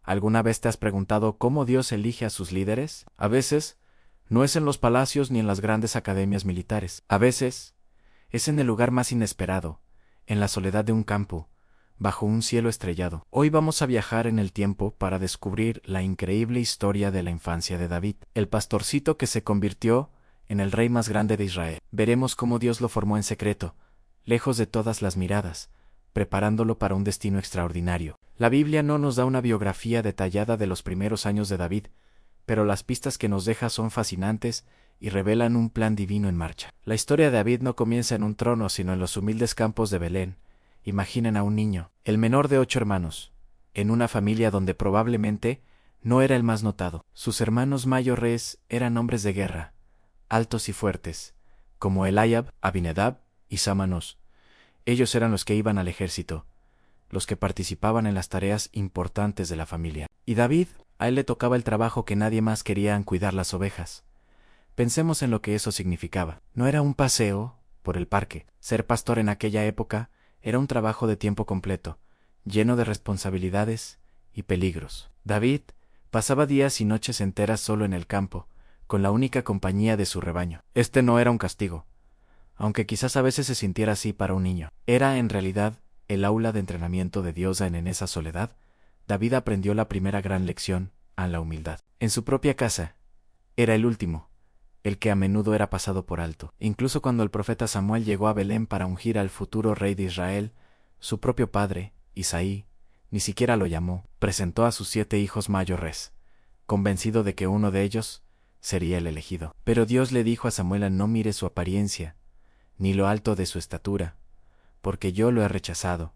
¿Alguna vez te has preguntado cómo Dios elige a sus líderes? A veces, no es en los palacios ni en las grandes academias militares. A veces, es en el lugar más inesperado, en la soledad de un campo, bajo un cielo estrellado. Hoy vamos a viajar en el tiempo para descubrir la increíble historia de la infancia de David, el pastorcito que se convirtió en el rey más grande de Israel. Veremos cómo Dios lo formó en secreto, lejos de todas las miradas, preparándolo para un destino extraordinario. La Biblia no nos da una biografía detallada de los primeros años de David, pero las pistas que nos deja son fascinantes y revelan un plan divino en marcha. La historia de David no comienza en un trono, sino en los humildes campos de Belén. Imaginen a un niño, el menor de 8 hermanos, en una familia donde probablemente no era el más notado. Sus hermanos mayores eran hombres de guerra, altos y fuertes, como Eliab, Abinadab y Sámanos. Ellos eran los que iban al ejército, los que participaban en las tareas importantes de la familia. Y David, a él le tocaba el trabajo que nadie más quería, en cuidar las ovejas. Pensemos en lo que eso significaba. No era un paseo por el parque. Ser pastor en aquella época era un trabajo de tiempo completo, lleno de responsabilidades y peligros. David pasaba días y noches enteras solo en el campo, con la única compañía de su rebaño. Este no era un castigo, aunque quizás a veces se sintiera así para un niño. Era en realidad el aula de entrenamiento de Dios. En esa soledad, David aprendió la primera gran lección, a la humildad. En su propia casa, era el último, el que a menudo era pasado por alto. Incluso cuando el profeta Samuel llegó a Belén para ungir al futuro rey de Israel, su propio padre, Isaí, ni siquiera lo llamó. Presentó a sus 7 hijos mayores, convencido de que uno de ellos sería el elegido. Pero Dios le dijo a Samuel: no mire su apariencia, ni lo alto de su estatura, porque yo lo he rechazado,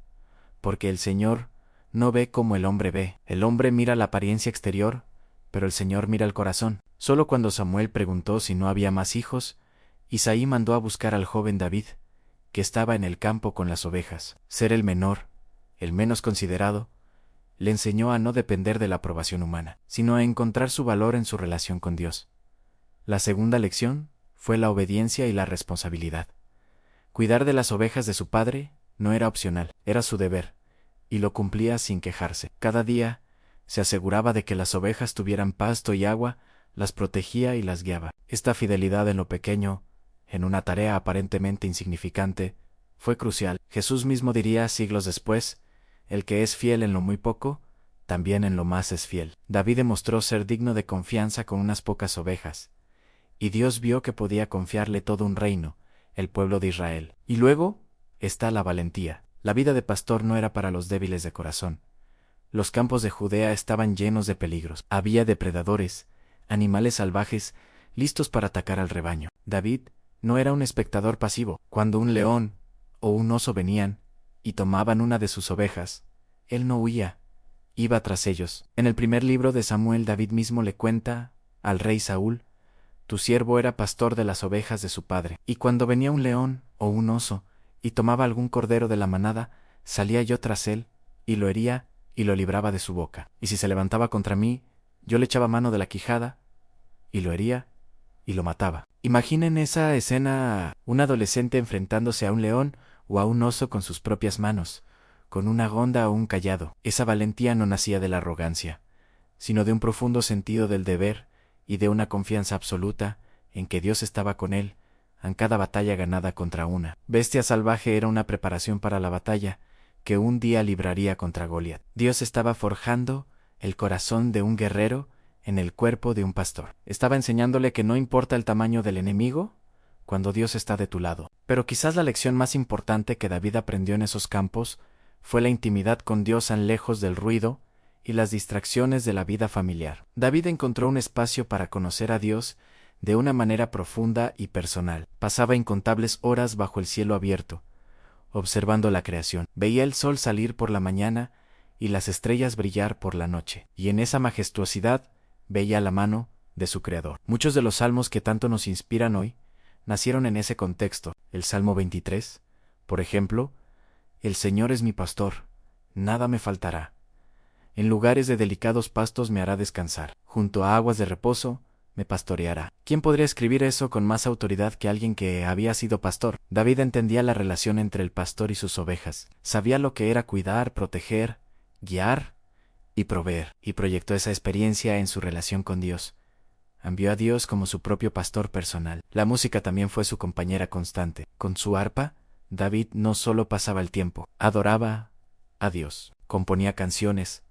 porque el Señor no ve como el hombre ve. El hombre mira la apariencia exterior, pero el Señor mira el corazón. Solo cuando Samuel preguntó si no había más hijos, Isaí mandó a buscar al joven David, que estaba en el campo con las ovejas. Ser el menor, el menos considerado, le enseñó a no depender de la aprobación humana, sino a encontrar su valor en su relación con Dios. La segunda lección fue la obediencia y la responsabilidad. Cuidar de las ovejas de su padre no era opcional, era su deber, y lo cumplía sin quejarse. Cada día se aseguraba de que las ovejas tuvieran pasto y agua, las protegía y las guiaba. Esta fidelidad en lo pequeño, en una tarea aparentemente insignificante, fue crucial. Jesús mismo diría siglos después: el que es fiel en lo muy poco, también en lo más es fiel. David demostró ser digno de confianza con unas pocas ovejas, y Dios vio que podía confiarle todo un reino, el pueblo de Israel. Y luego está la valentía. La vida de pastor no era para los débiles de corazón. Los campos de Judea estaban llenos de peligros. Había depredadores, animales salvajes, listos para atacar al rebaño. David no era un espectador pasivo. Cuando un león o un oso venían y tomaban una de sus ovejas, él no huía, iba tras ellos. En el primer libro de Samuel, David mismo le cuenta al rey Saúl: tu siervo era pastor de las ovejas de su padre, y cuando venía un león o un oso y tomaba algún cordero de la manada, salía yo tras él, y lo hería y lo libraba de su boca. Y si se levantaba contra mí, yo le echaba mano de la quijada, y lo hería y lo mataba. Imaginen esa escena: un adolescente enfrentándose a un león o a un oso con sus propias manos, con una honda o un cayado. Esa valentía no nacía de la arrogancia, sino de un profundo sentido del deber y de una confianza absoluta en que Dios estaba con él en cada batalla ganada contra una bestia salvaje. Era una preparación para la batalla que un día libraría contra Goliat. Dios estaba forjando el corazón de un guerrero en el cuerpo de un pastor. Estaba enseñándole que no importa el tamaño del enemigo cuando Dios está de tu lado. Pero quizás la lección más importante que David aprendió en esos campos fue la intimidad con Dios, tan lejos del ruido y las distracciones de la vida familiar. David encontró un espacio para conocer a Dios de una manera profunda y personal. Pasaba incontables horas bajo el cielo abierto, observando la creación. Veía el sol salir por la mañana y las estrellas brillar por la noche, y en esa majestuosidad veía la mano de su Creador. Muchos de los salmos que tanto nos inspiran hoy nacieron en ese contexto. El Salmo 23, por ejemplo: el Señor es mi pastor, nada me faltará. En lugares de delicados pastos me hará descansar, junto a aguas de reposo me pastoreará. ¿Quién podría escribir eso con más autoridad que alguien que había sido pastor? David entendía la relación entre el pastor y sus ovejas. Sabía lo que era cuidar, proteger, guiar y proveer, y proyectó esa experiencia en su relación con Dios. Envió a Dios como su propio pastor personal. La música también fue su compañera constante. Con su arpa, David no solo pasaba el tiempo, adoraba a Dios, componía canciones,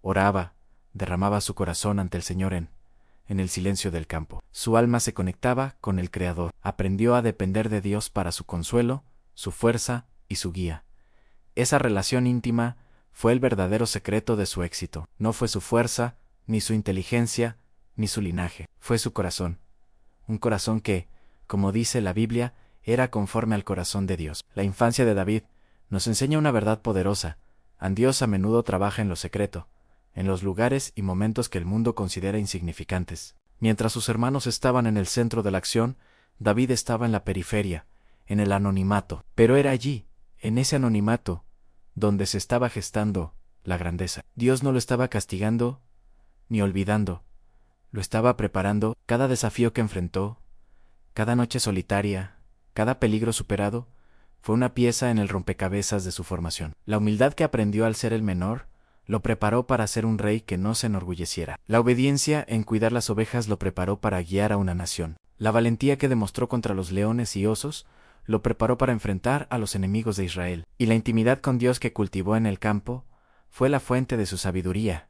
oraba, derramaba su corazón ante el Señor en el silencio del campo. Su alma se conectaba con el Creador. Aprendió a depender de Dios para su consuelo, su fuerza y su guía. Esa relación íntima fue el verdadero secreto de su éxito. No fue su fuerza, ni su inteligencia, ni su linaje. Fue su corazón. Un corazón que, como dice la Biblia, era conforme al corazón de Dios. La infancia de David nos enseña una verdad poderosa. Dios a menudo trabaja en lo secreto, en los lugares y momentos que el mundo considera insignificantes. Mientras sus hermanos estaban en el centro de la acción, David estaba en la periferia, en el anonimato. Pero era allí, en ese anonimato, donde se estaba gestando la grandeza. Dios no lo estaba castigando ni olvidando, lo estaba preparando. Cada desafío que enfrentó, cada noche solitaria, cada peligro superado, fue una pieza en el rompecabezas de su formación. La humildad que aprendió al ser el menor lo preparó para ser un rey que no se enorgulleciera. La obediencia en cuidar las ovejas lo preparó para guiar a una nación. La valentía que demostró contra los leones y osos lo preparó para enfrentar a los enemigos de Israel. Y la intimidad con Dios que cultivó en el campo fue la fuente de su sabiduría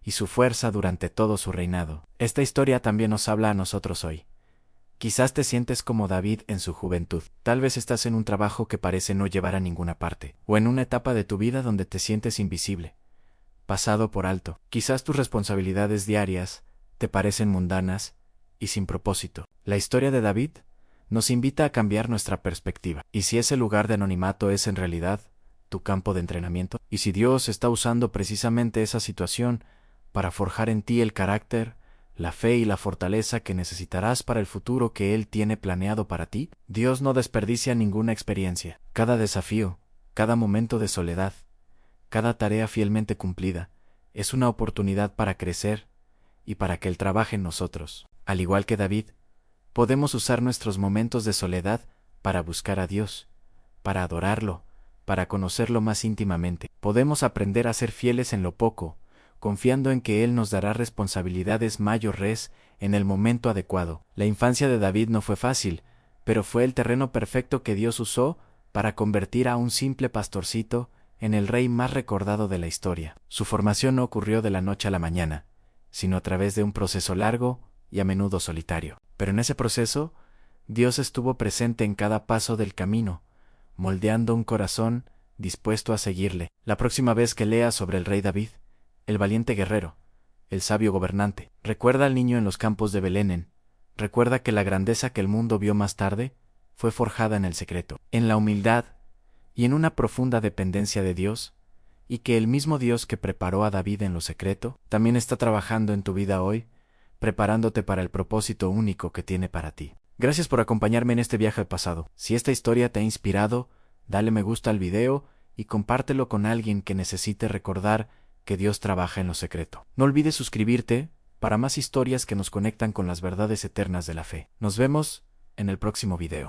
y su fuerza durante todo su reinado. Esta historia también nos habla a nosotros hoy. Quizás te sientes como David en su juventud. Tal vez estás en un trabajo que parece no llevar a ninguna parte, o en una etapa de tu vida donde te sientes invisible, pasado por alto. Quizás tus responsabilidades diarias te parecen mundanas y sin propósito. La historia de David nos invita a cambiar nuestra perspectiva. ¿Y si ese lugar de anonimato es en realidad tu campo de entrenamiento? ¿Y si Dios está usando precisamente esa situación para forjar en ti el carácter, la fe y la fortaleza que necesitarás para el futuro que Él tiene planeado para ti? Dios no desperdicia ninguna experiencia. Cada desafío, cada momento de soledad, cada tarea fielmente cumplida, es una oportunidad para crecer y para que Él trabaje en nosotros. Al igual que David, podemos usar nuestros momentos de soledad para buscar a Dios, para adorarlo, para conocerlo más íntimamente. Podemos aprender a ser fieles en lo poco, confiando en que Él nos dará responsabilidades mayores en el momento adecuado. La infancia de David no fue fácil, pero fue el terreno perfecto que Dios usó para convertir a un simple pastorcito en el rey más recordado de la historia. Su formación no ocurrió de la noche a la mañana, sino a través de un proceso largo y a menudo solitario. Pero en ese proceso, Dios estuvo presente en cada paso del camino, moldeando un corazón dispuesto a seguirle. La próxima vez que leas sobre el rey David, el valiente guerrero, el sabio gobernante, recuerda al niño en los campos de Belén. Recuerda que la grandeza que el mundo vio más tarde fue forjada en el secreto, en la humildad y en una profunda dependencia de Dios, y que el mismo Dios que preparó a David en lo secreto también está trabajando en tu vida hoy, preparándote para el propósito único que tiene para ti. Gracias por acompañarme en este viaje al pasado. Si esta historia te ha inspirado, dale me gusta al video y compártelo con alguien que necesite recordar que Dios trabaja en lo secreto. No olvides suscribirte para más historias que nos conectan con las verdades eternas de la fe. Nos vemos en el próximo video.